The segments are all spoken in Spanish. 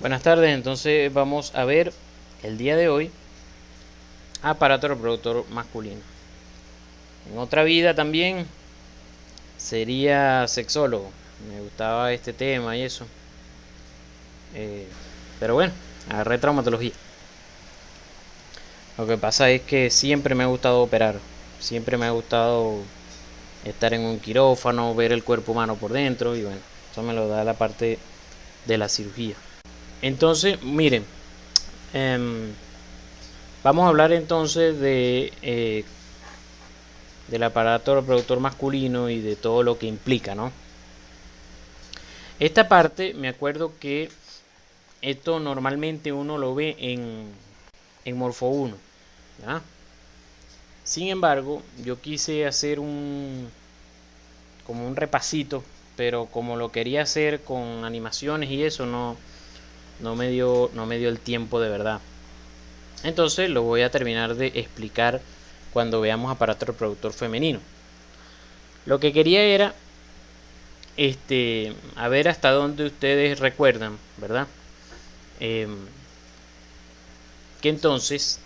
Buenas tardes, entonces vamos a ver el día de hoy aparato reproductor masculino. En otra vida también sería sexólogo, me gustaba este tema y eso. Eh, pero bueno, agarré traumatología. Lo que pasa es que siempre me ha gustado operar, siempre me ha gustado estar en un quirófano, ver el cuerpo humano por dentro y bueno, eso me lo da la parte de la cirugía. Entonces, miren, em, vamos a hablar entonces del aparato reproductor masculino y de todo lo que implica, ¿no? Esta parte, me acuerdo que esto normalmente uno lo ve en Morfo 1, ¿verdad? Sin embargo, yo quise hacer como un repasito, pero como lo quería hacer con animaciones y eso, no me dio el tiempo de verdad. Entonces lo voy a terminar de explicar cuando veamos aparato reproductor femenino. Lo que quería era a ver hasta dónde ustedes recuerdan, ¿verdad? Que entonces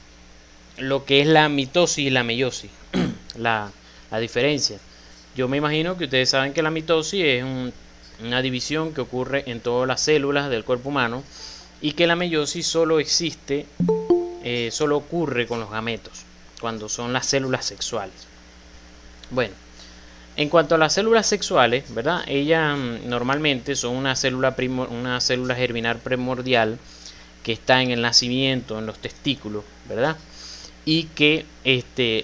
lo que es la mitosis y la meiosis, la, la diferencia. Yo me imagino que ustedes saben que la mitosis es una división que ocurre en todas las células del cuerpo humano y que la meiosis solo existe, solo ocurre con los gametos, cuando son las células sexuales. Bueno, en cuanto a las células sexuales, ¿verdad? Ellas normalmente son una célula germinal primordial que está en el nacimiento, en los testículos, ¿verdad? Y que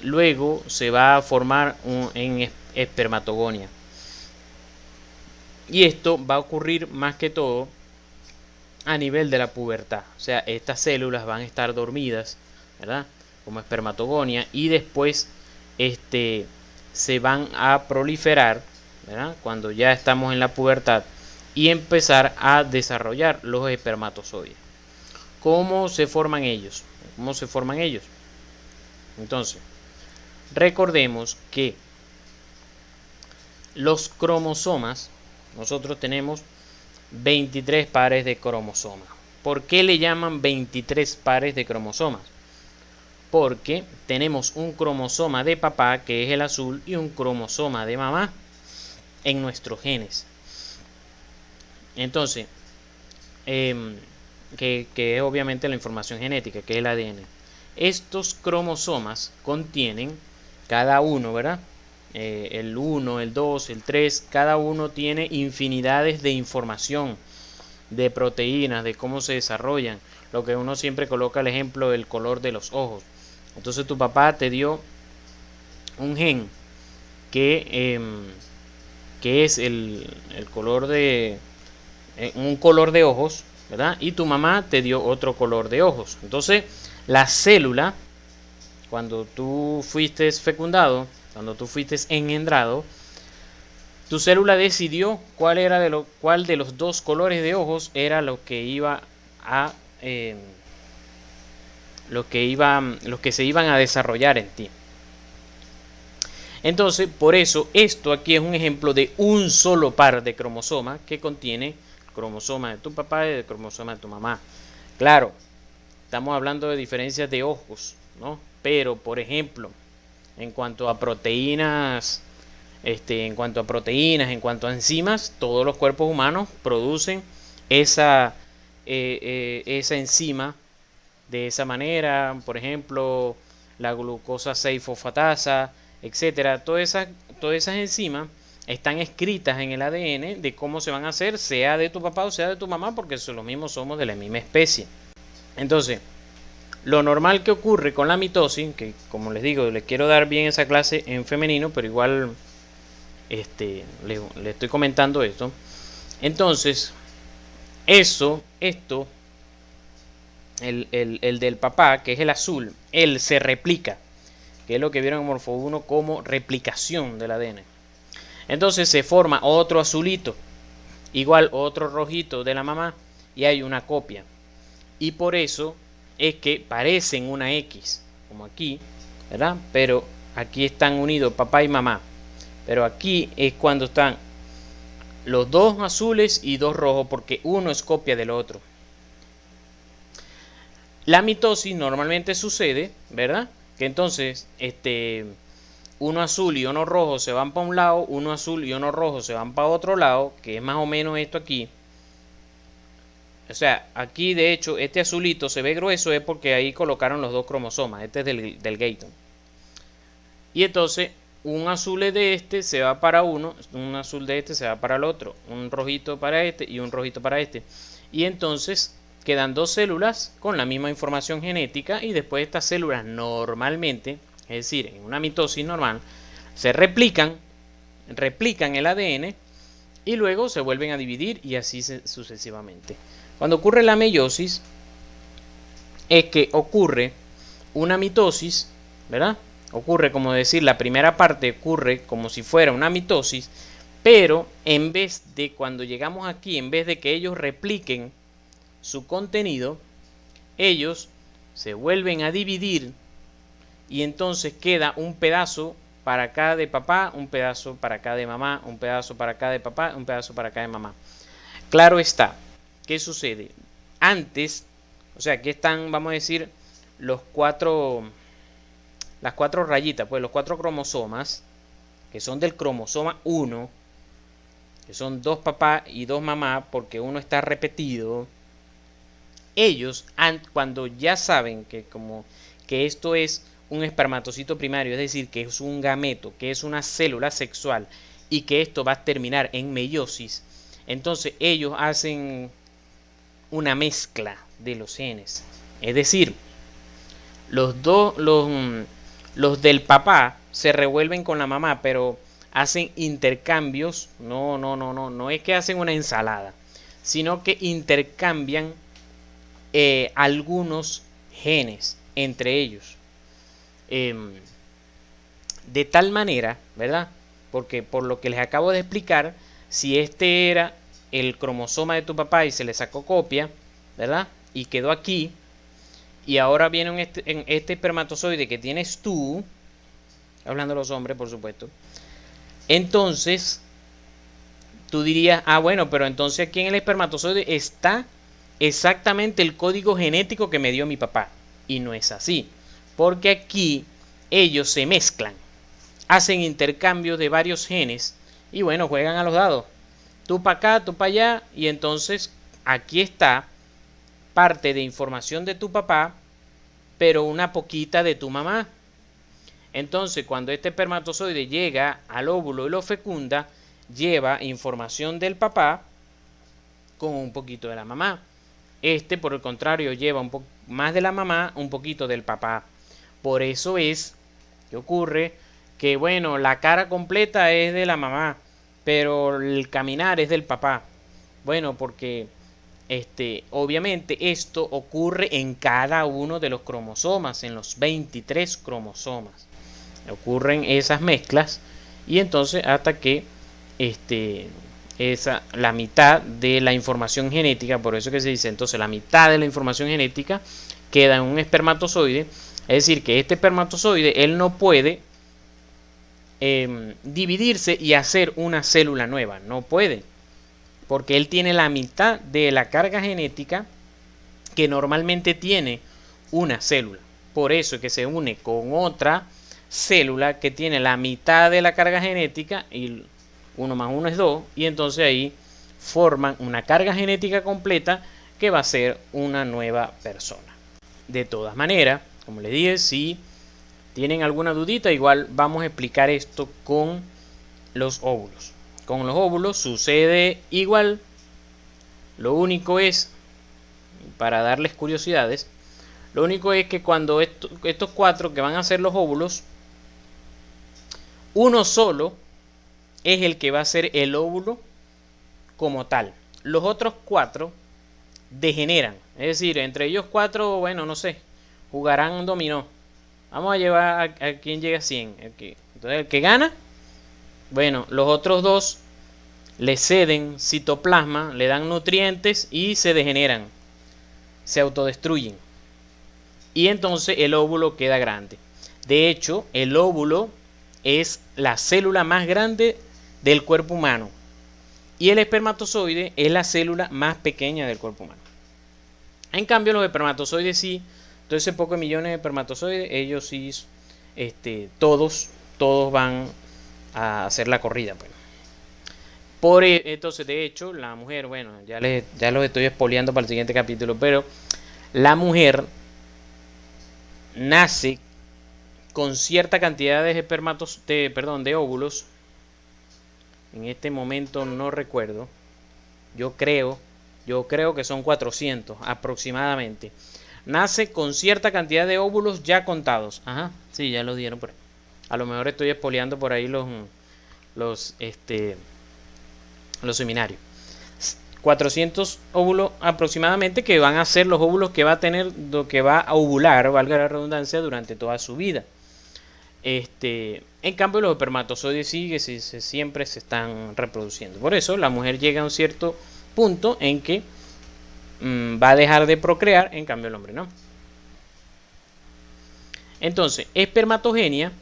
luego se va a formar en espermatogonia. Y esto va a ocurrir más que todo a nivel de la pubertad. O sea, estas células van a estar dormidas, ¿verdad? Como espermatogonia y después se van a proliferar, ¿verdad? Cuando ya estamos en la pubertad y empezar a desarrollar los espermatozoides. ¿Cómo se forman ellos? ¿Cómo se forman ellos? Entonces, recordemos que los cromosomas, nosotros tenemos 23 pares de cromosomas. ¿Por qué le llaman 23 pares de cromosomas? Porque tenemos un cromosoma de papá, que es el azul, y un cromosoma de mamá en nuestros genes. Entonces, que es obviamente la información genética, que es el ADN. Estos cromosomas contienen cada uno, ¿verdad? El 1, el 2, el 3, cada uno tiene infinidades de información, de proteínas, de cómo se desarrollan. Lo que uno siempre coloca el ejemplo del color de los ojos. Entonces tu papá te dio un gen que es el color de un color de ojos, ¿verdad? Y tu mamá te dio otro color de ojos. Entonces, la célula, cuando tú fuiste fecundado, cuando tú fuiste engendrado, tu célula decidió cuál de los dos colores de ojos era lo que iba a los que se iban a desarrollar en ti. Entonces, por eso, esto aquí es un ejemplo de un solo par de cromosomas que contiene el cromosoma de tu papá y el cromosoma de tu mamá. Claro, estamos hablando de diferencias de ojos, ¿no? Pero, por ejemplo, en cuanto a proteínas, en cuanto a enzimas, todos los cuerpos humanos producen esa enzima de esa manera. Por ejemplo, la glucosa 6-fosfatasa, etcétera. Todas esas enzimas están escritas en el ADN de cómo se van a hacer, sea de tu papá o sea de tu mamá, porque los mismos somos de la misma especie. Entonces, lo normal que ocurre con la mitosis, que como les digo, les quiero dar bien esa clase en femenino, pero igual le estoy comentando esto. Entonces, esto, el del papá, que es el azul, él se replica, que es lo que vieron en Morfo 1 como replicación del ADN. Entonces se forma otro azulito, igual otro rojito de la mamá, y hay una copia. Y por eso es que parecen una X, como aquí, ¿verdad? Pero aquí están unidos papá y mamá. Pero aquí es cuando están los dos azules y dos rojos, porque uno es copia del otro. La mitosis normalmente sucede, ¿verdad? Que entonces, uno azul y uno rojo se van para un lado, uno azul y uno rojo se van para otro lado, que es más o menos esto aquí. O sea, aquí de hecho este azulito se ve grueso es porque ahí colocaron los dos cromosomas. Este es del Gayton. Y entonces un azul de este se va para uno, un azul de este se va para el otro, un rojito para este y un rojito para este. Y entonces quedan dos células con la misma información genética y después estas células normalmente, es decir, en una mitosis normal, se replican el ADN y luego se vuelven a dividir y así sucesivamente. Cuando ocurre la meiosis es que ocurre una mitosis, ¿verdad? Ocurre, como decir, la primera parte ocurre como si fuera una mitosis, pero en vez de, cuando llegamos aquí, en vez de que ellos repliquen su contenido, ellos se vuelven a dividir y entonces queda un pedazo para acá de papá, un pedazo para acá de mamá, un pedazo para acá de papá, un pedazo para acá de mamá. Claro está, ¿qué sucede? Antes, o sea, aquí están, vamos a decir, las cuatro rayitas, pues los 4 cromosomas, que son del cromosoma 1, que son 2 papá y 2 mamá, porque uno está repetido. Ellos, cuando ya saben que esto es un espermatocito primario, es decir, que es un gameto, que es una célula sexual, y que esto va a terminar en meiosis, entonces ellos hacen una mezcla de los genes. Es decir, los del papá se revuelven con la mamá, pero hacen intercambios. No es que hacen una ensalada, sino que intercambian algunos genes entre ellos. De tal manera, ¿verdad? Porque por lo que les acabo de explicar, si este era el cromosoma de tu papá y se le sacó copia, ¿verdad? Y quedó aquí, y ahora viene en este espermatozoide que tienes tú, hablando de los hombres, por supuesto, entonces tú dirías, ah, bueno, pero entonces aquí en el espermatozoide está exactamente el código genético que me dio mi papá. Y no es así, porque aquí ellos se mezclan, hacen intercambios de varios genes y bueno, juegan a los dados. Tú para acá, tú para allá, y entonces aquí está parte de información de tu papá, pero una poquita de tu mamá. Entonces, cuando este espermatozoide llega al óvulo y lo fecunda, lleva información del papá con un poquito de la mamá. Este, por el contrario, lleva un poco más de la mamá, un poquito del papá. Por eso es que ocurre que, bueno, la cara completa es de la mamá, pero el caminar es del papá. Bueno, porque obviamente esto ocurre en cada uno de los cromosomas, en los 23 cromosomas. Ocurren esas mezclas y entonces hasta que la mitad de la información genética, por eso que se dice entonces la mitad de la información genética queda en un espermatozoide. Es decir, que este espermatozoide él no puede dividirse y hacer una célula nueva, no puede, porque él tiene la mitad de la carga genética que normalmente tiene una célula. Por eso es que se une con otra célula que tiene la mitad de la carga genética y 1 más 1 es 2, y entonces ahí forman una carga genética completa que va a ser una nueva persona. De todas maneras, como les dije, si tienen alguna dudita, igual vamos a explicar esto con los óvulos. Con los óvulos sucede igual. Lo único es, para darles curiosidades, lo único es que cuando estos 4 que van a ser los óvulos, uno solo es el que va a ser el óvulo como tal. Los otros 4 degeneran. Es decir, entre ellos 4, bueno, no sé, jugarán un dominó. Vamos a llevar a quien llega a 100. Entonces, el que gana, bueno, los otros 2 le ceden citoplasma, le dan nutrientes y se degeneran, se autodestruyen. Y entonces el óvulo queda grande. De hecho, el óvulo es la célula más grande del cuerpo humano. Y el espermatozoide es la célula más pequeña del cuerpo humano. En cambio, los espermatozoides sí, todo ese poco de millones de espermatozoides, ellos sí, todos van a hacer la corrida, pues. Entonces, de hecho, la mujer, bueno, ya los estoy expoliando para el siguiente capítulo, pero la mujer nace con cierta cantidad de de óvulos. En este momento no recuerdo. Yo creo que son 400 aproximadamente. Nace con cierta cantidad de óvulos ya contados. Ajá, sí, ya lo dieron por ahí. A lo mejor estoy expoliando por ahí los seminarios. 400 óvulos aproximadamente, que van a ser los óvulos que va a tener, lo que va a ovular, valga la redundancia, durante toda su vida. En cambio, los espermatozoides sí que siempre se están reproduciendo. Por eso la mujer llega a un cierto punto en que va a dejar de procrear, en cambio el hombre no. Entonces, espermatogenia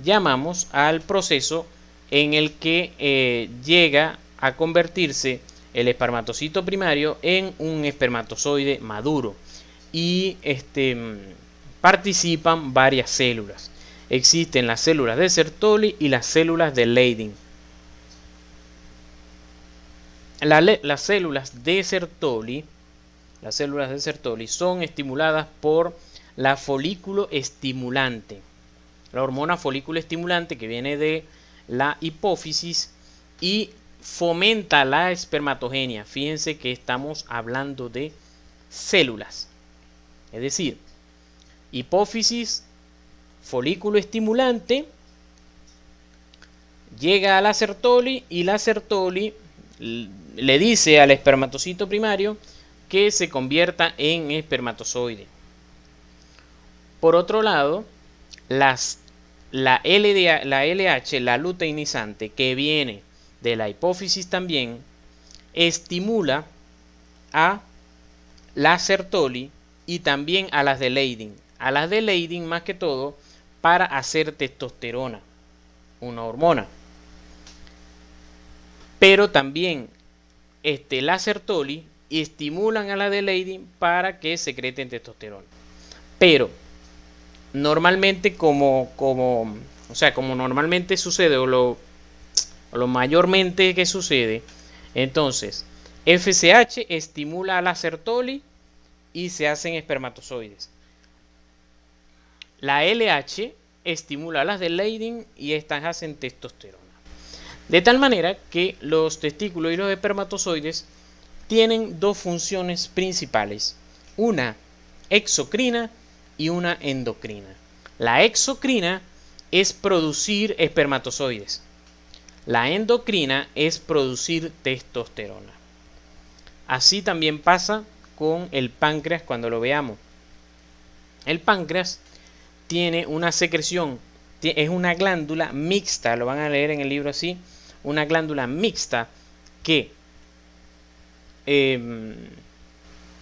llamamos al proceso en el que llega a convertirse el espermatocito primario en un espermatozoide maduro y participan varias células. Existen las células de Sertoli y las células de Leydig. Las células de Sertoli son estimuladas por la folículo estimulante, la hormona folículo estimulante que viene de la hipófisis y fomenta la espermatogenia. Fíjense que estamos hablando de células, es decir, hipófisis, folículo estimulante, llega a la Sertoli y la Sertoli le dice al espermatocito primario que se convierta en espermatozoide. Por otro lado, la LH, la luteinizante, que viene de la hipófisis también, estimula a la Sertoli y también a las de Leydig. A las de Leydig más que todo para hacer testosterona, una hormona. Pero también la Sertoli estimulan a la de Leydig para que secreten testosterona. Pero normalmente como normalmente sucede, o lo mayormente que sucede, entonces FSH estimula a la Sertoli y se hacen espermatozoides. La LH estimula a las de Leydig y estas hacen testosterona. De tal manera que los testículos y los espermatozoides tienen dos funciones principales, una exocrina y una endocrina. La exocrina es producir espermatozoides. La endocrina es producir testosterona. Así también pasa con el páncreas cuando lo veamos. El páncreas tiene una secreción, es una glándula mixta, lo van a leer en el libro así, una glándula mixta que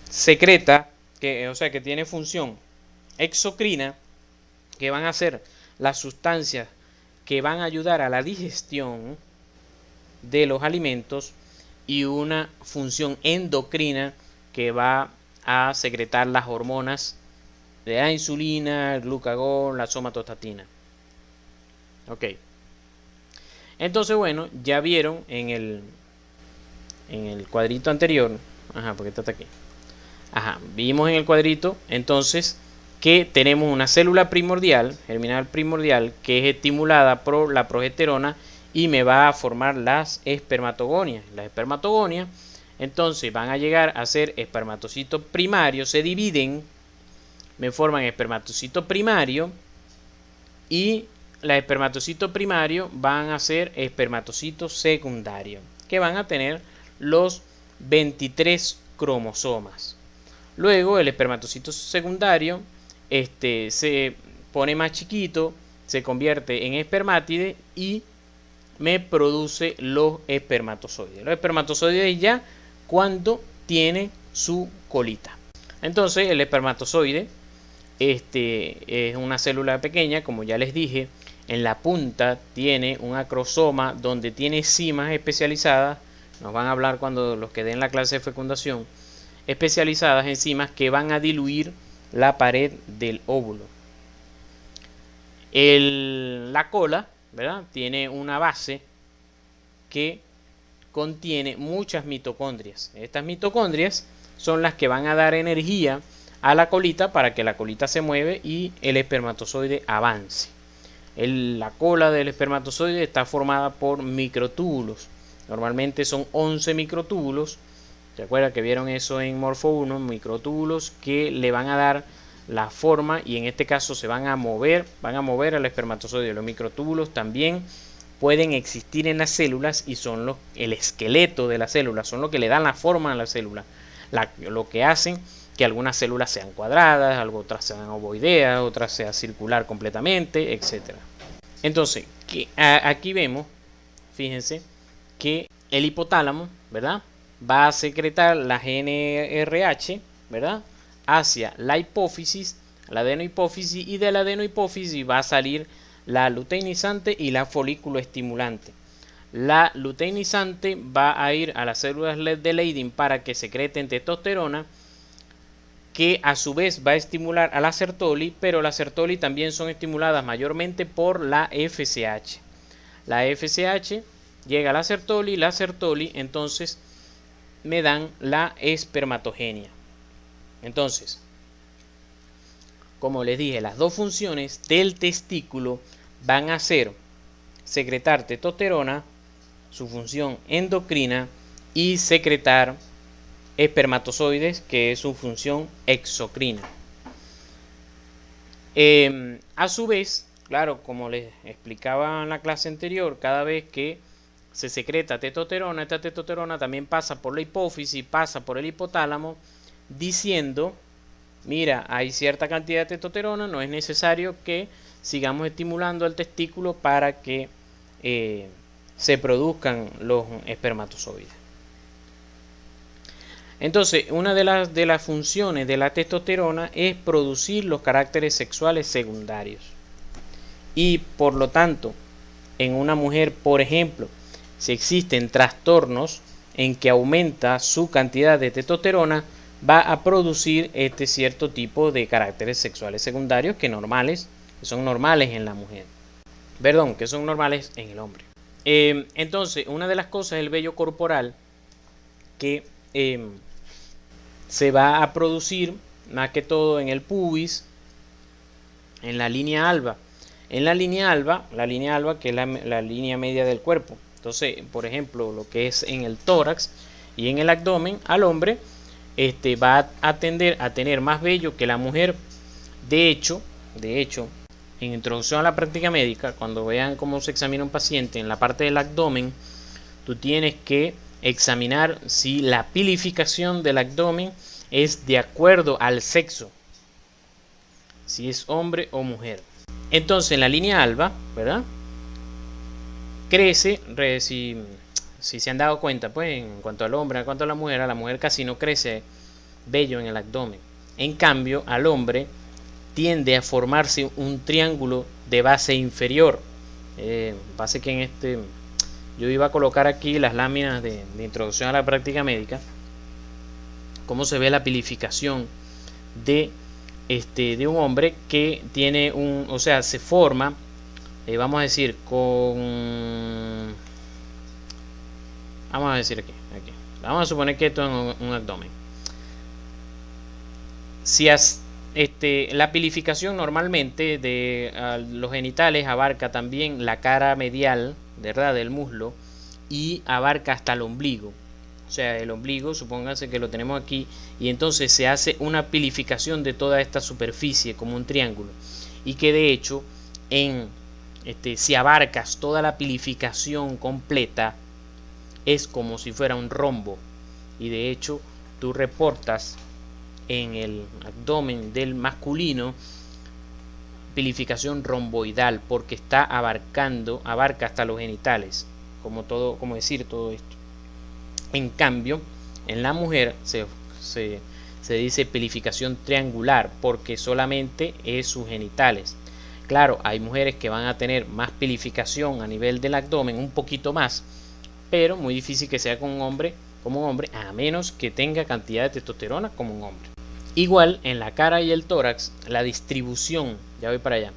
secreta, que tiene función exocrina, que van a ser las sustancias que van a ayudar a la digestión de los alimentos, y una función endocrina que va a secretar las hormonas de la insulina, el glucagón, la somatostatina. Ok. Entonces, bueno, ya vieron en el cuadrito anterior. Ajá, porque está aquí. Ajá, vimos en el cuadrito, entonces, que tenemos una célula primordial, germinal primordial, que es estimulada por la progesterona y me va a formar las espermatogonias. Las espermatogonias, entonces, van a llegar a ser espermatocitos primarios, se dividen, me forman espermatocito primario, y los espermatocitos primarios van a ser espermatocitos secundarios, que van a tener los 23 cromosomas. Luego el espermatocito secundario se pone más chiquito, se convierte en espermátide y me produce los espermatozoides. Los espermatozoides ya cuando tiene su colita. Entonces el espermatozoide es una célula pequeña, como ya les dije. En la punta tiene un acrosoma donde tiene cimas especializadas. Nos van a hablar cuando los que den la clase de fecundación. especializadas, enzimas que van a diluir la pared del óvulo. La cola, ¿verdad?, tiene una base que contiene muchas mitocondrias. Estas mitocondrias son las que van a dar energía a la colita para que la colita se mueve y el espermatozoide avance. La cola del espermatozoide está formada por microtúbulos. Normalmente son 11 microtúbulos. ¿Se acuerdan que vieron eso en Morfo 1? Microtúbulos que le van a dar la forma y en este caso se van a mover al espermatozoide. Los microtúbulos también pueden existir en las células y son el esqueleto de la célula, son lo que le dan la forma a la célula, lo que hacen que algunas células sean cuadradas, otras sean ovoideas, otras sean circular completamente, etc. Entonces, aquí vemos, fíjense, que el hipotálamo, ¿verdad?, va a secretar la GnRH, ¿verdad?, hacia la hipófisis, la adenohipófisis, y de la adenohipófisis va a salir la luteinizante y la folículo estimulante. La luteinizante va a ir a las células de Leydig para que secreten testosterona, que a su vez va a estimular a la Sertoli, pero las Sertoli también son estimuladas mayormente por la FSH. La FSH llega a la Sertoli entonces me dan la espermatogenia. Entonces, como les dije, las dos funciones del testículo van a ser secretar testosterona, su función endocrina, y secretar espermatozoides, que es su función exocrina. A su vez, claro, como les explicaba en la clase anterior, cada vez que se secreta testosterona, esta testosterona también pasa por la hipófisis, pasa por el hipotálamo, diciendo: mira, hay cierta cantidad de testosterona, no es necesario que sigamos estimulando al testículo para que se produzcan los espermatozoides. Entonces, una de las funciones de la testosterona es producir los caracteres sexuales secundarios. Y por lo tanto, en una mujer, por ejemplo, si existen trastornos en que aumenta su cantidad de testosterona, va a producir este cierto tipo de caracteres sexuales secundarios que son normales en la mujer. Perdón, que son normales en el hombre. Entonces, una de las cosas es el vello corporal, que se va a producir más que todo en el pubis, en la línea alba. En la línea alba que es la línea media del cuerpo. Entonces, por ejemplo, lo que es en el tórax y en el abdomen, al hombre va a tender a tener más vello que la mujer. De hecho, en Introducción a la Práctica Médica, cuando vean cómo se examina un paciente en la parte del abdomen, tú tienes que examinar si la pilificación del abdomen es de acuerdo al sexo, si es hombre o mujer. Entonces, en la línea alba, ¿verdad?, crece, si se han dado cuenta, pues en cuanto al hombre, en cuanto a la mujer casi no crece vello en el abdomen. En cambio, al hombre tiende a formarse un triángulo de base inferior. Pasa que yo iba a colocar aquí las láminas de Introducción a la Práctica Médica, cómo se ve la pilificación de un hombre que tiene se forma, vamos a decir, vamos a decir aquí, vamos a suponer que esto es un abdomen. Si la pilificación normalmente de los genitales abarca también la cara medial, ¿verdad?, del muslo, y abarca hasta el ombligo. O sea, el ombligo, supónganse que lo tenemos aquí, y entonces se hace una pilificación de toda esta superficie como un triángulo, y que de hecho si abarcas toda la pilificación completa, es como si fuera un rombo, y de hecho tú reportas en el abdomen del masculino pilificación romboidal, porque abarca hasta los genitales, como decir todo esto. En cambio, en la mujer se dice pilificación triangular, porque solamente es sus genitales. Claro, hay mujeres que van a tener más pilificación a nivel del abdomen, un poquito más, pero muy difícil que sea con un hombre como un hombre, a menos que tenga cantidad de testosterona como un hombre. Igual en la cara y el tórax, la distribución, ya voy para allá,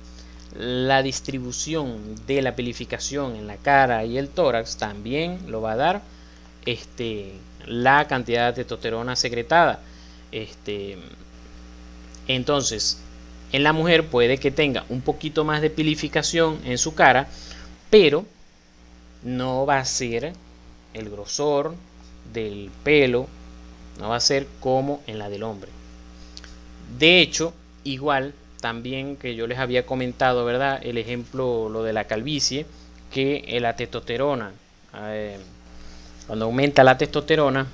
la distribución de la pilificación en la cara y el tórax también lo va a dar la cantidad de testosterona secretada. Entonces, en la mujer puede que tenga un poquito más de pilificación en su cara, pero no va a ser el grosor del pelo, no va a ser como en la del hombre. De hecho, igual también que yo les había comentado, ¿verdad? El ejemplo, lo de la calvicie, que la testosterona, cuando aumenta la testosterona,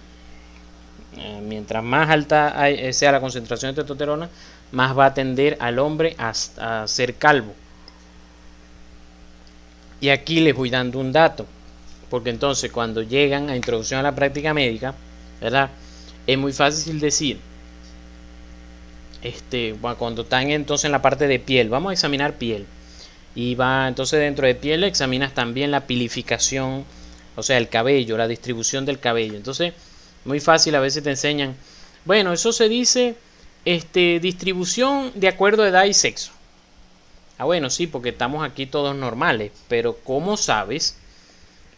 mientras más alta sea la concentración de testosterona, más va a tender al hombre a ser calvo. Y aquí les voy dando un dato, porque entonces cuando llegan a introducción a la práctica médica, ¿verdad? Es muy fácil decir, cuando están entonces en la parte de piel, vamos a examinar piel. Y va entonces dentro de piel examinas también la pilificación, o sea, el cabello, la distribución del cabello. Entonces, muy fácil, a veces te enseñan, bueno, eso se dice distribución de acuerdo a edad y sexo. Ah, bueno, sí, porque estamos aquí todos normales, pero ¿cómo sabes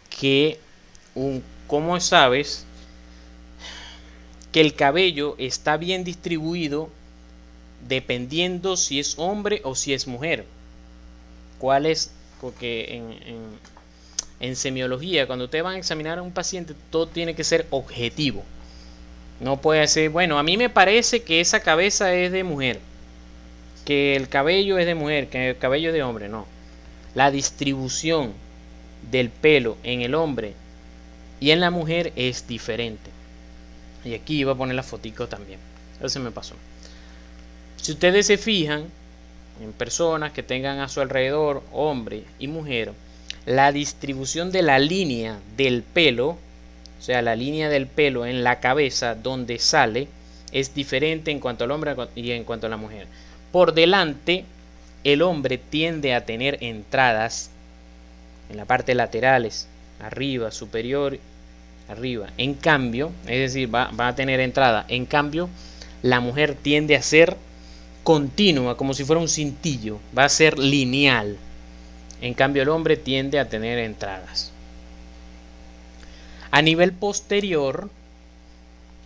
que el cabello está bien distribuido dependiendo si es hombre o si es mujer? ¿Cuál es? Porque en semiología, cuando ustedes van a examinar a un paciente, todo tiene que ser objetivo. No puede ser, bueno, a mí me parece que esa cabeza es de mujer, que el cabello es de mujer, que el cabello es de hombre. No. La distribución del pelo en el hombre y en la mujer es diferente. Y aquí iba a poner la fotico también. Eso se me pasó. Si ustedes se fijan en personas que tengan a su alrededor hombre y mujer, la distribución de la línea del pelo, o sea, la línea del pelo en la cabeza donde sale, es diferente en cuanto al hombre y en cuanto a la mujer. Por delante, el hombre tiende a tener entradas en la parte laterales, arriba, superior, arriba. En cambio, es decir, va a tener entrada. En cambio, la mujer tiende a ser continua, como si fuera un cintillo, va a ser lineal. En cambio, el hombre tiende a tener entradas. A nivel posterior,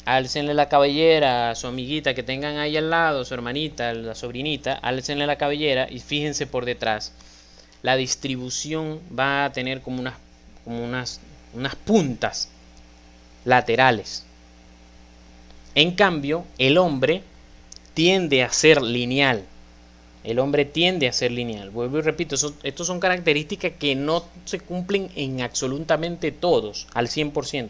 álcenle la cabellera a su amiguita que tengan ahí al lado, su hermanita, la sobrinita, álcenle la cabellera y fíjense por detrás. La distribución va a tener como unas puntas laterales. En cambio, el hombre tiende a ser lineal. El hombre tiende a ser lineal. Vuelvo y repito, estos son características que no se cumplen en absolutamente todos, al 100%.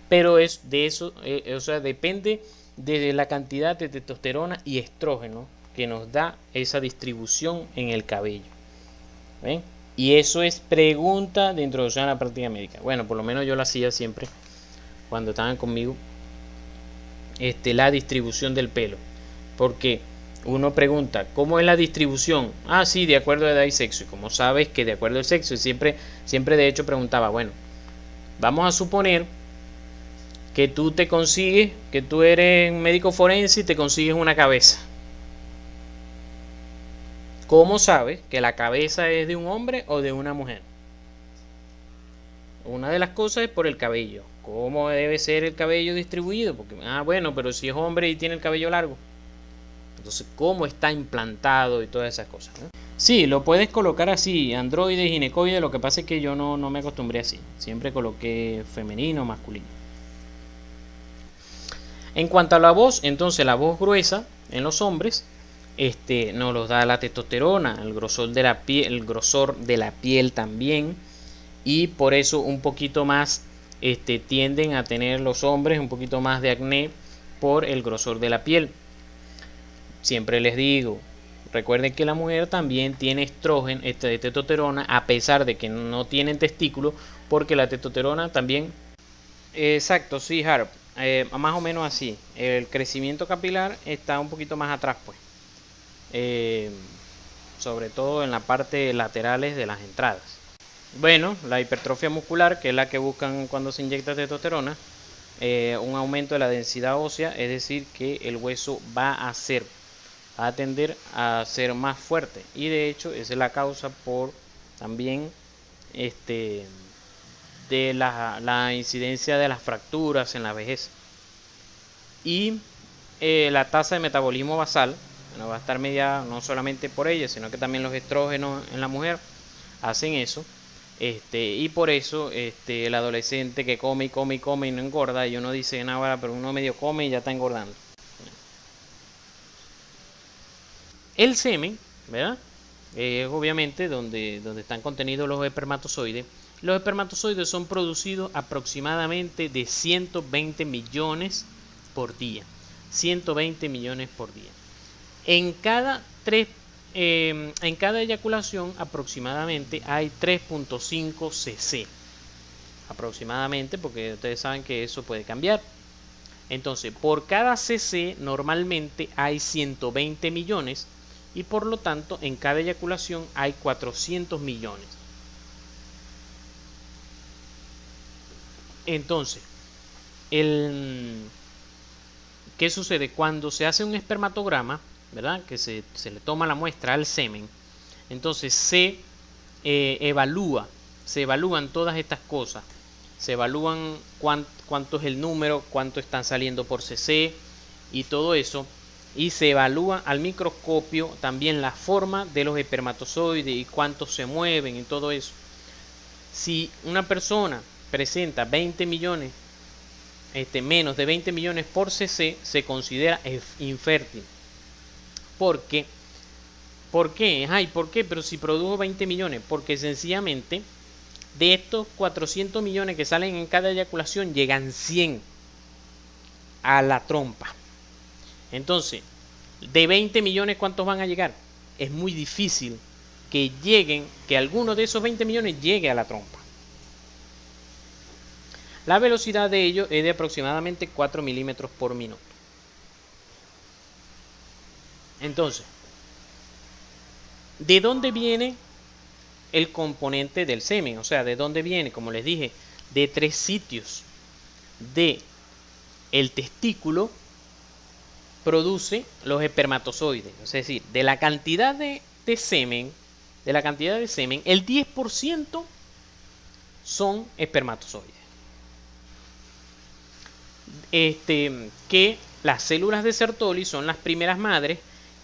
Pero es de eso, o sea, depende de la cantidad de testosterona y estrógeno que nos da esa distribución en el cabello. ¿Ven? Y eso es pregunta de introducción a la práctica médica. Bueno, por lo menos yo la hacía siempre cuando estaban conmigo. La distribución del pelo. Porque uno pregunta, ¿cómo es la distribución? Ah, sí, de acuerdo a edad y sexo. Y como sabes que de acuerdo al sexo, y siempre de hecho preguntaba, bueno, vamos a suponer que tú te consigues, que tú eres médico forense y te consigues una cabeza. ¿Cómo sabes que la cabeza es de un hombre o de una mujer? Una de las cosas es por el cabello. ¿Cómo debe ser el cabello distribuido? Porque, bueno, pero si es hombre y tiene el cabello largo. Entonces, ¿cómo está implantado y todas esas cosas? ¿No? Sí, lo puedes colocar así, androide, ginecoide. Lo que pasa es que yo no me acostumbré así. Siempre coloqué femenino, masculino. En cuanto a la voz, entonces la voz gruesa en los hombres nos los da la testosterona, el grosor de la piel también, y por eso un poquito más tienden a tener los hombres un poquito más de acné por el grosor de la piel. Siempre les digo, recuerden que la mujer también tiene estrógeno, testosterona, a pesar de que no tienen testículos, porque la testosterona también. Exacto, sí, Harp. Más o menos así. El crecimiento capilar está un poquito más atrás, pues. Sobre todo en la parte laterales de las entradas. Bueno, la hipertrofia muscular, que es la que buscan cuando se inyecta testosterona, un aumento de la densidad ósea, es decir, que el hueso va a tender a ser más fuerte, y de hecho esa es la causa por también de la incidencia de las fracturas en la vejez. Y la tasa de metabolismo basal, bueno, va a estar mediada no solamente por ella, sino que también los estrógenos en la mujer hacen eso. Y por eso el adolescente que come y come y come y no engorda, y uno dice, nada, pero uno medio come y ya está engordando. El semen, ¿verdad? Es obviamente donde están contenidos los espermatozoides. Los espermatozoides son producidos aproximadamente de 120 millones por día. 120 millones por día. En cada eyaculación aproximadamente hay 3.5 cc. Aproximadamente, porque ustedes saben que eso puede cambiar. Entonces, por cada cc normalmente hay 120 millones y por lo tanto en cada eyaculación hay 400 millones. Entonces, ¿qué sucede? Cuando se hace un espermatograma, ¿verdad? Que se le toma la muestra al semen, entonces se evalúan todas estas cosas. Se evalúan cuánto es el número, cuánto están saliendo por cc y todo eso. Y se evalúa al microscopio también la forma de los espermatozoides y cuántos se mueven y todo eso. Si una persona presenta 20 millones, menos de 20 millones por cc, se considera infértil. ¿Por qué? ¿Por qué? Ay, ¿por qué? Pero si produjo 20 millones, porque sencillamente de estos 400 millones que salen en cada eyaculación, llegan 100 a la trompa. Entonces, de 20 millones, ¿cuántos van a llegar? Es muy difícil que alguno de esos 20 millones llegue a la trompa. La velocidad de ellos es de aproximadamente 4 milímetros por minuto. Entonces, ¿de dónde viene el componente del semen? O sea, ¿de dónde viene? Como les dije, de 3 sitios. De el testículo produce los espermatozoides, es decir, de la cantidad de semen, el 10% son espermatozoides. Que las células de Sertoli son las primeras madres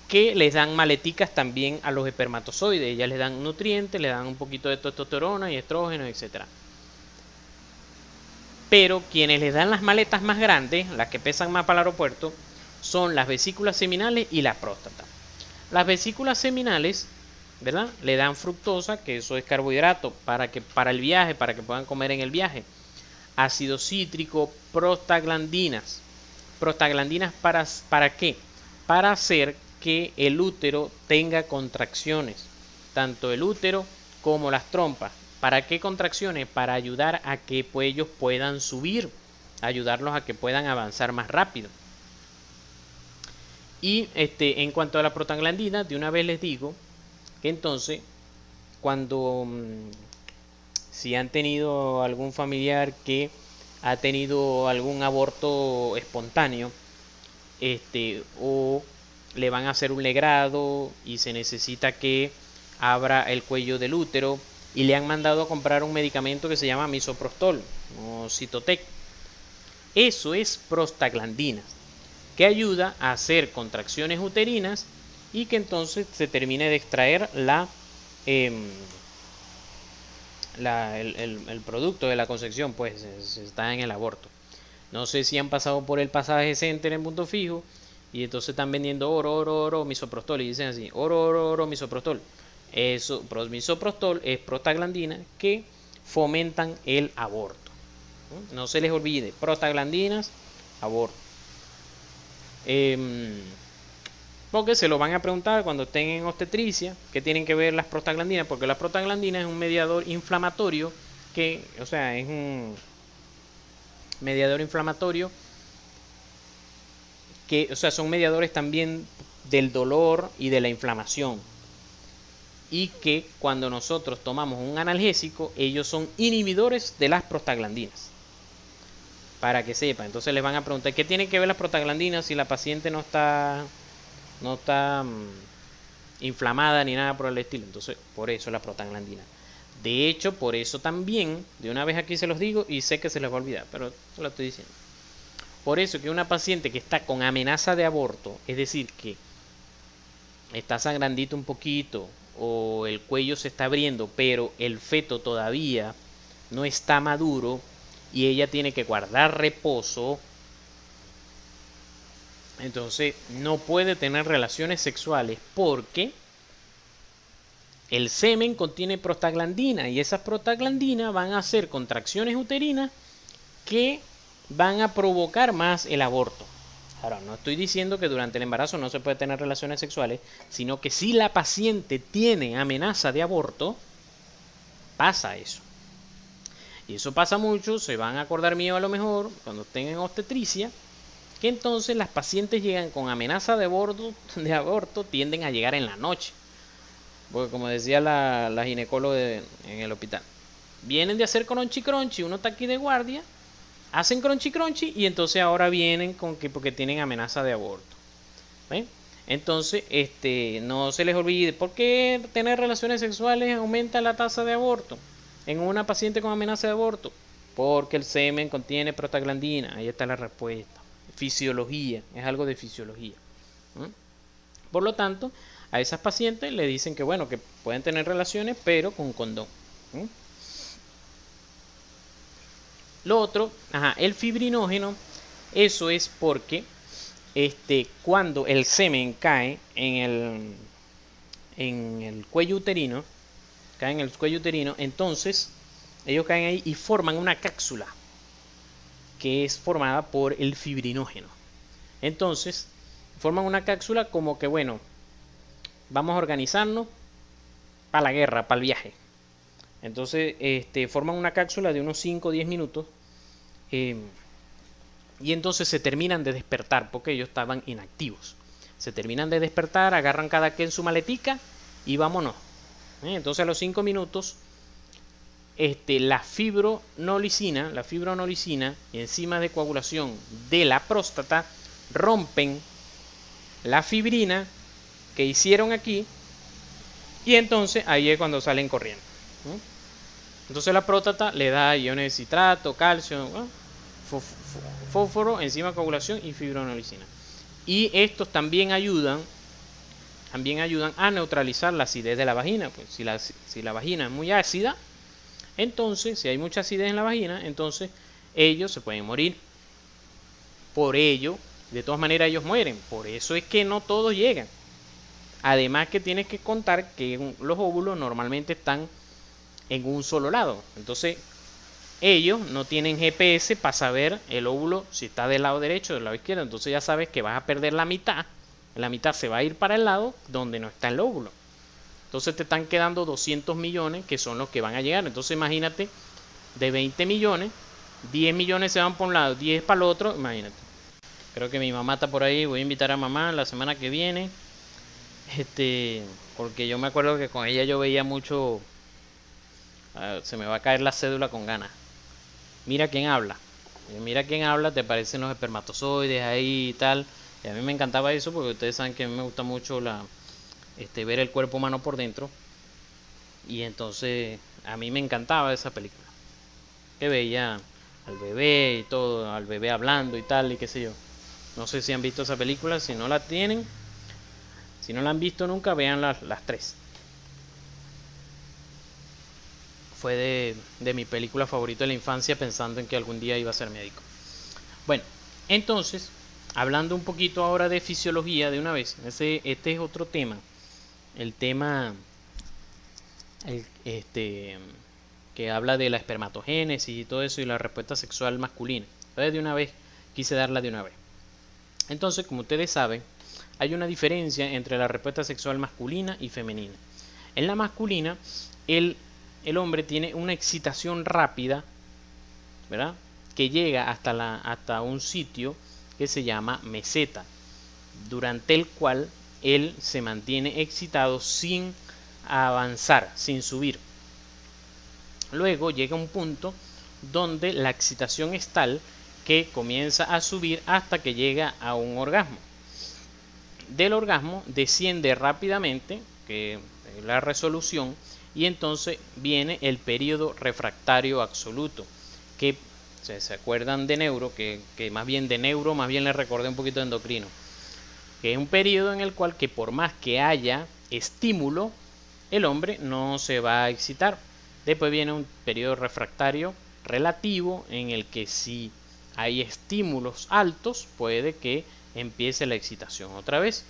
que les dan maleticas también a los espermatozoides. Ellas les dan nutrientes, les dan un poquito de testosterona y estrógeno, etc. Pero quienes les dan las maletas más grandes, las que pesan más para el aeropuerto, son las vesículas seminales y la próstata. Las vesículas seminales, ¿verdad?, le dan fructosa, que eso es carbohidrato para el viaje, para que puedan comer en el viaje. Ácido cítrico, prostaglandinas. ¿Prostaglandinas para qué? Para hacer que el útero tenga contracciones, tanto el útero como las trompas. ¿Para qué contracciones? Para ayudar a que ellos puedan subir, ayudarlos a que puedan avanzar más rápido. Y en cuanto a la prostaglandina, de una vez les digo que entonces, cuando si han tenido algún familiar que ha tenido algún aborto espontáneo, o le van a hacer un legrado y se necesita que abra el cuello del útero y le han mandado a comprar un medicamento que se llama misoprostol o Cytotec. Eso es prostaglandina, que ayuda a hacer contracciones uterinas y que entonces se termine de extraer el producto de la concepción, pues está en el aborto. No sé si han pasado por el pasaje Center en Punto Fijo y entonces están vendiendo oro, misoprostol y dicen así, oro, misoprostol. Eso, misoprostol es prostaglandina que fomentan el aborto. No se les olvide, prostaglandinas, aborto. Porque se lo van a preguntar cuando estén en obstetricia, que tienen que ver las prostaglandinas, porque la prostaglandina es un mediador inflamatorio es un mediador inflamatorio son mediadores también del dolor y de la inflamación. Y que cuando nosotros tomamos un analgésico, ellos son inhibidores de las prostaglandinas. para que sepa. Entonces les van a preguntar, ¿qué tiene que ver las prostaglandinas si la paciente no está inflamada ni nada por el estilo? Entonces, por eso la prostaglandina. De hecho, por eso también, de una vez aquí se los digo y sé que se les va a olvidar, pero se lo estoy diciendo. Por eso que una paciente que está con amenaza de aborto, es decir, que está sangrandito un poquito o el cuello se está abriendo, pero el feto todavía no está maduro y ella tiene que guardar reposo, entonces no puede tener relaciones sexuales porque el semen contiene prostaglandina y esas prostaglandinas van a hacer contracciones uterinas que van a provocar más el aborto. Ahora, no estoy diciendo que durante el embarazo no se puede tener relaciones sexuales, sino que si la paciente tiene amenaza de aborto, pasa eso. Y eso pasa mucho, se van a acordar mío a lo mejor, cuando estén en obstetricia, que entonces las pacientes llegan con amenaza de aborto tienden a llegar en la noche. Porque como decía la ginecóloga en el hospital, vienen de hacer cronchi cronchi, uno está aquí de guardia, hacen cronchi cronchi y entonces ahora vienen con que porque tienen amenaza de aborto. ¿Ven? Entonces, no se les olvide, ¿por qué tener relaciones sexuales aumenta la tasa de aborto en una paciente con amenaza de aborto? Porque el semen contiene prostaglandina. Ahí está la respuesta. Fisiología, es algo de fisiología. Por lo tanto, a esas pacientes le dicen que bueno, que pueden tener relaciones, pero con condón. Lo otro, el fibrinógeno, eso es porque cuando el semen cae en el cuello uterino, entonces ellos caen ahí y forman una cápsula que es formada por el fibrinógeno. Entonces, forman una cápsula como que bueno, vamos a organizarnos para la guerra, para el viaje. Entonces, forman una cápsula de unos 5 o 10 minutos y entonces se terminan de despertar porque ellos estaban inactivos. Se terminan de despertar, agarran cada quien su maletica y vámonos. Entonces a los 5 minutos la fibrinolicina, enzimas de coagulación de la próstata, rompen la fibrina que hicieron aquí y entonces ahí es cuando salen corriendo. Entonces la próstata le da iones de citrato, calcio, fósforo, enzima de coagulación y fibrinolicina. Y estos también ayudan a neutralizar la acidez de la vagina. Pues si la vagina es muy ácida, entonces si hay mucha acidez en la vagina, entonces ellos se pueden morir. Por ello, de todas maneras ellos mueren. Por eso es que no todos llegan. Además que tienes que contar que los óvulos normalmente están en un solo lado. Entonces ellos no tienen GPS para saber el óvulo si está del lado derecho o del lado izquierdo. Entonces ya sabes que vas a perder la mitad. La mitad se va a ir para el lado donde no está el óvulo. Entonces te están quedando 200 millones que son los que van a llegar. Entonces imagínate, de 20 millones, 10 millones se van por un lado, 10 para el otro. Imagínate. Creo que mi mamá está por ahí. Voy a invitar a mamá la semana que viene. Porque yo me acuerdo que con ella yo veía mucho. Se me va a caer la cédula con ganas. Mira quién habla. Mira quién habla, te aparecen los espermatozoides ahí y tal. Y a mí me encantaba eso porque ustedes saben que a mí me gusta mucho ver el cuerpo humano por dentro. Y entonces a mí me encantaba esa película. Que veía al bebé y todo, al bebé hablando y tal y qué sé yo. No sé si han visto esa película, si no la tienen, si no la han visto nunca, vean las tres. Fue de mi película favorita de la infancia pensando en que algún día iba a ser médico. Bueno, entonces, hablando un poquito ahora de fisiología de una vez, este es otro tema. El tema que habla de la espermatogénesis y todo eso y la respuesta sexual masculina. Entonces de una vez quise darla de una vez. Entonces, como ustedes saben, hay una diferencia entre la respuesta sexual masculina y femenina. En la masculina, el hombre tiene una excitación rápida, ¿verdad? Que llega hasta un sitio que se llama meseta, durante el cual él se mantiene excitado sin avanzar, sin subir. Luego llega un punto donde la excitación es tal que comienza a subir hasta que llega a un orgasmo. Del orgasmo desciende rápidamente, que es la resolución, y entonces viene el periodo refractario absoluto, que se acuerdan de neuro, que más bien de neuro, más bien les recordé un poquito de endocrino, que es un periodo en el cual que por más que haya estímulo, el hombre no se va a excitar. Después viene un periodo refractario relativo en el que si hay estímulos altos puede que empiece la excitación otra vez.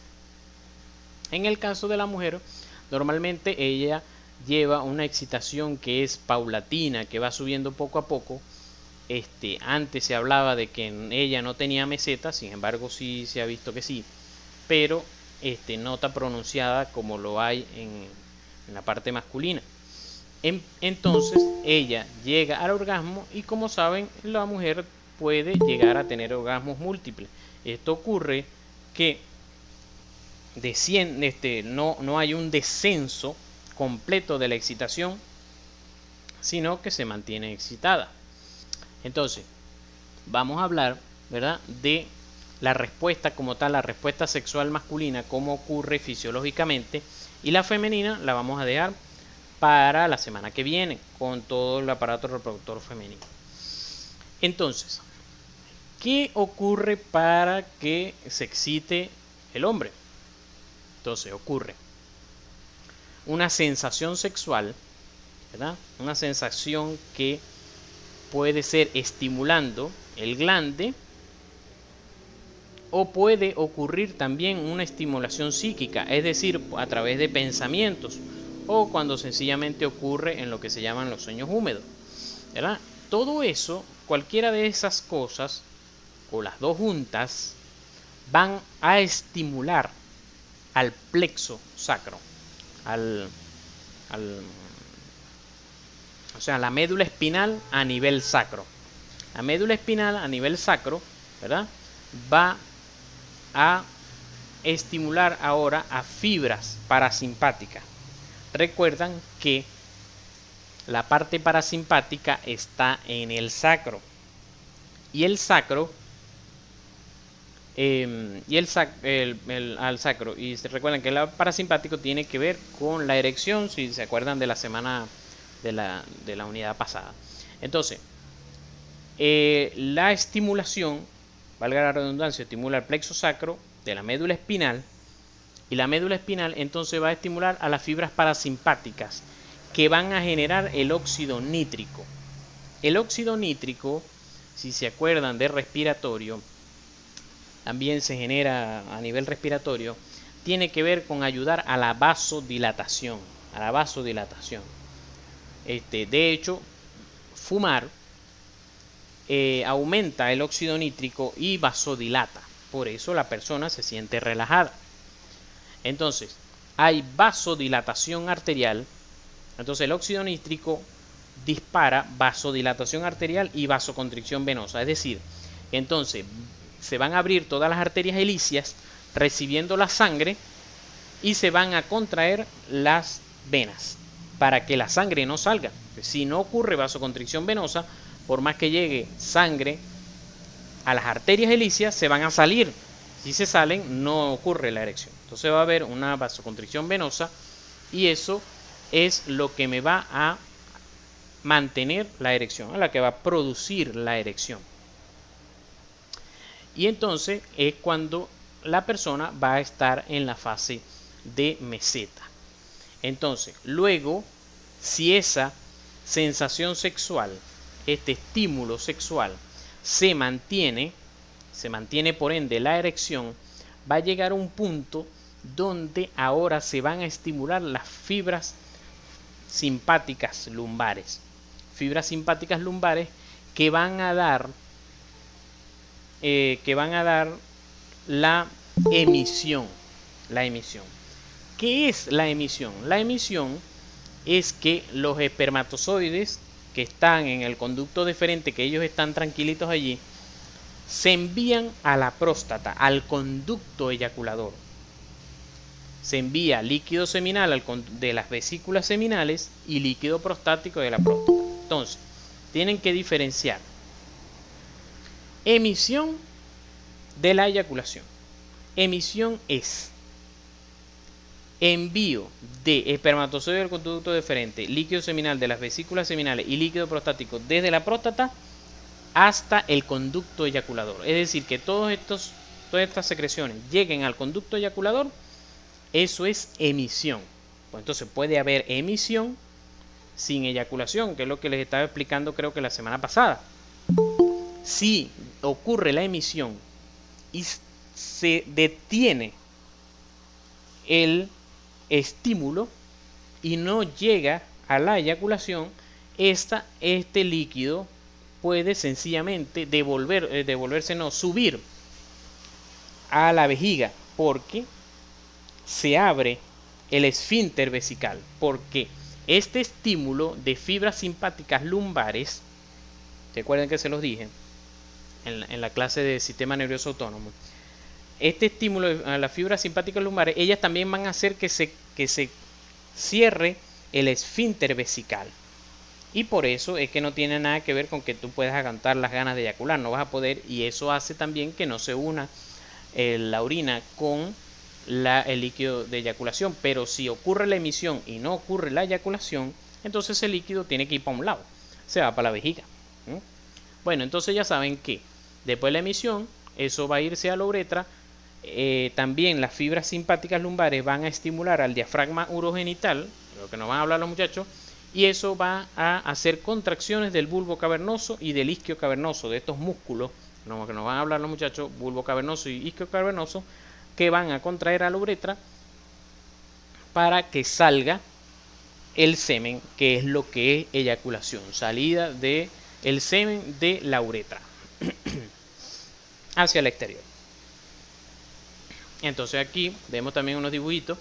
En el caso de la mujer, normalmente ella lleva una excitación que es paulatina, que va subiendo poco a poco. Antes se hablaba de que ella no tenía meseta, sin embargo sí se ha visto que sí, pero no tan pronunciada como lo hay en la parte masculina. Entonces ella llega al orgasmo y, como saben, la mujer puede llegar a tener orgasmos múltiples. Esto ocurre que no hay un descenso completo de la excitación, sino que se mantiene excitada. Entonces, vamos a hablar, ¿verdad?, de la respuesta como tal, la respuesta sexual masculina, cómo ocurre fisiológicamente, y la femenina la vamos a dejar para la semana que viene con todo el aparato reproductor femenino. Entonces, ¿qué ocurre para que se excite el hombre? Entonces ocurre una sensación sexual, ¿verdad? Una sensación que puede ser estimulando el glande, o puede ocurrir también una estimulación psíquica, es decir, a través de pensamientos, o cuando sencillamente ocurre en lo que se llaman los sueños húmedos, ¿verdad? Todo eso, cualquiera de esas cosas, o las dos juntas, van a estimular al plexo sacro, o sea, la médula espinal a nivel sacro. La médula espinal a nivel sacro, ¿verdad?, va a estimular ahora a fibras parasimpáticas. Recuerdan que la parte parasimpática está en el sacro, y el sacro al sacro, y se recuerdan que el parasimpático tiene que ver con la erección, si se acuerdan de la semana de la unidad pasada. Entonces, la estimulación, valga la redundancia, estimula el plexo sacro de la médula espinal, y la médula espinal entonces va a estimular a las fibras parasimpáticas, que van a generar el óxido nítrico. El óxido nítrico, si se acuerdan de respiratorio, también se genera a nivel respiratorio, tiene que ver con ayudar a la vasodilatación, de hecho, fumar aumenta el óxido nítrico y vasodilata, por eso la persona se siente relajada. Entonces, hay vasodilatación arterial, entonces el óxido nítrico dispara vasodilatación arterial y vasoconstricción venosa, es decir, entonces se van a abrir todas las arterias ilíacas recibiendo la sangre, y se van a contraer las venas para que la sangre no salga. Si no ocurre vasoconstricción venosa, por más que llegue sangre a las arterias ilíacas, se van a salir. Si se salen, no ocurre la erección. Entonces va a haber una vasoconstricción venosa, y eso es lo que me va a mantener la erección, a la que va a producir la erección. Y entonces es cuando la persona va a estar en la fase de meseta. Entonces, luego, si esa sensación sexual, este estímulo sexual, se mantiene por ende la erección, va a llegar a un punto donde ahora se van a estimular las fibras simpáticas lumbares. Fibras simpáticas lumbares que van a dar la emisión. ¿Qué es la emisión? La emisión es que los espermatozoides que están en el conducto deferente, que ellos están tranquilitos allí, se envían a la próstata, al conducto eyaculador. Se envía líquido seminal de las vesículas seminales y líquido prostático de la próstata. Entonces, tienen que diferenciar Emisión de la eyaculación. Emisión es envío de espermatozoide del conducto deferente, líquido seminal de las vesículas seminales y líquido prostático desde la próstata hasta el conducto eyaculador. Es decir, que todas estas secreciones lleguen al conducto eyaculador, eso es emisión. Pues entonces puede haber emisión sin eyaculación, que es lo que les estaba explicando creo que la semana pasada. Si ocurre la emisión y se detiene el estímulo y no llega a la eyaculación, este líquido puede sencillamente subir a la vejiga, porque se abre el esfínter vesical, porque este estímulo de fibras simpáticas lumbares, recuerden que se los dije en la clase de sistema nervioso autónomo, este estímulo a las fibras simpáticas lumbares, ellas también van a hacer que se cierre el esfínter vesical. Y por eso es que no tiene nada que ver con que tú puedas aguantar las ganas de eyacular, no vas a poder, y eso hace también que no se una la orina con el líquido de eyaculación. Pero si ocurre la emisión y no ocurre la eyaculación, entonces el líquido tiene que ir para un lado, se va para la vejiga. Bueno, entonces ya saben que después de la emisión, eso va a irse a la uretra. También las fibras simpáticas lumbares van a estimular al diafragma urogenital, lo que nos van a hablar los muchachos, y eso va a hacer contracciones del bulbo cavernoso y del isquio cavernoso, de estos músculos, que nos van a hablar los muchachos, bulbo cavernoso y isquio cavernoso, que van a contraer a la uretra para que salga el semen, que es lo que es eyaculación, salida del semen de la uretra hacia el exterior. Entonces aquí vemos también unos dibujitos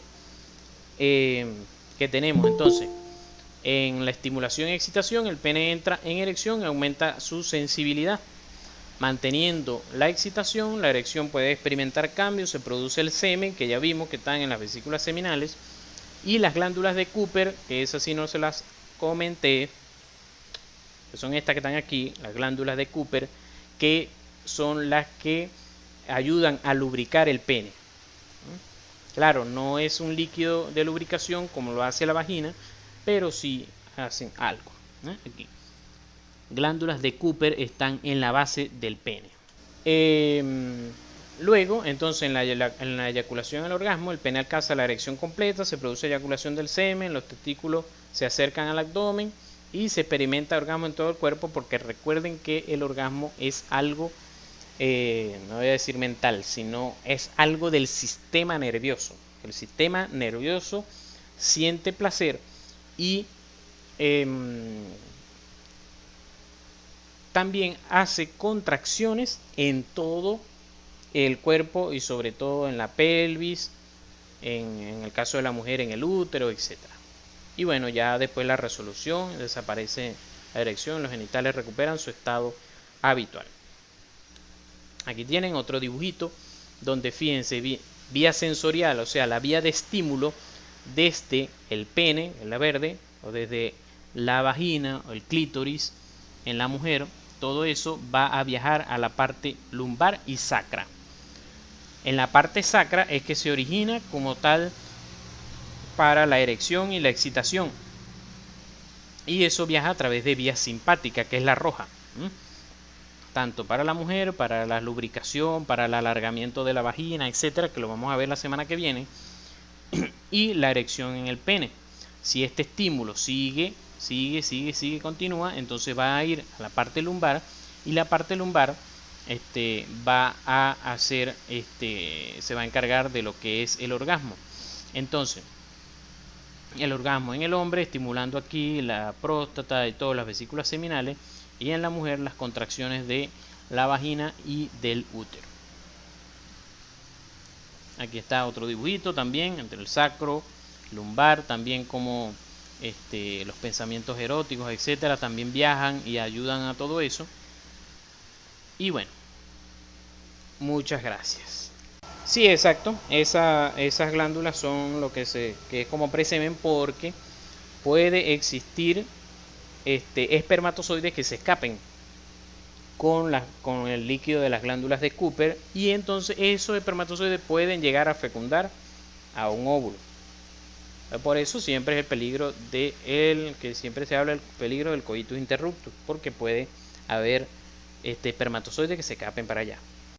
que tenemos. Entonces, en la estimulación y excitación, el pene entra en erección y aumenta su sensibilidad. Manteniendo la excitación, la erección puede experimentar cambios, se produce el semen, que ya vimos que están en las vesículas seminales, y las glándulas de Cooper, que esas sí no se las comenté, que son estas que están aquí, las glándulas de Cooper, que son las que ayudan a lubricar el pene. Claro, no es un líquido de lubricación como lo hace la vagina, pero sí hacen algo. Aquí. Glándulas de Cooper están en la base del pene. Luego, entonces, en la eyaculación al orgasmo, el pene alcanza la erección completa, se produce eyaculación del semen, los testículos se acercan al abdomen y se experimenta orgasmo en todo el cuerpo, porque recuerden que el orgasmo es algo, no voy a decir mental, sino es algo del sistema nervioso. El sistema nervioso siente placer y también hace contracciones en todo el cuerpo y sobre todo en la pelvis, en el caso de la mujer en el útero, etc. Y bueno, ya después la resolución, desaparece la erección, los genitales recuperan su estado habitual. Aquí tienen otro dibujito donde fíjense, vía sensorial, o sea, la vía de estímulo desde el pene, en la verde, o desde la vagina o el clítoris en la mujer, todo eso va a viajar a la parte lumbar y sacra. En la parte sacra es que se origina como tal para la erección y la excitación, y eso viaja a través de vía simpática, que es la roja, tanto para la mujer, para la lubricación, para el alargamiento de la vagina, etcétera, que lo vamos a ver la semana que viene, y la erección en el pene. Si este estímulo sigue, continúa, entonces va a ir a la parte lumbar, y la parte lumbar va a hacer, se va a encargar de lo que es el orgasmo. Entonces, el orgasmo en el hombre, estimulando aquí la próstata y todas las vesículas seminales, y en la mujer las contracciones de la vagina y del útero. Aquí está otro dibujito también entre el sacro, lumbar, también como los pensamientos eróticos, etcétera, también viajan y ayudan a todo eso. Y bueno, muchas gracias. Sí, exacto, esas glándulas son lo que es como presemen, porque puede existir espermatozoides que se escapen con el líquido de las glándulas de Cooper, y entonces esos espermatozoides pueden llegar a fecundar a un óvulo. Por eso siempre es el peligro que siempre se habla del peligro del coitus interruptus, porque puede haber espermatozoides que se escapen para allá.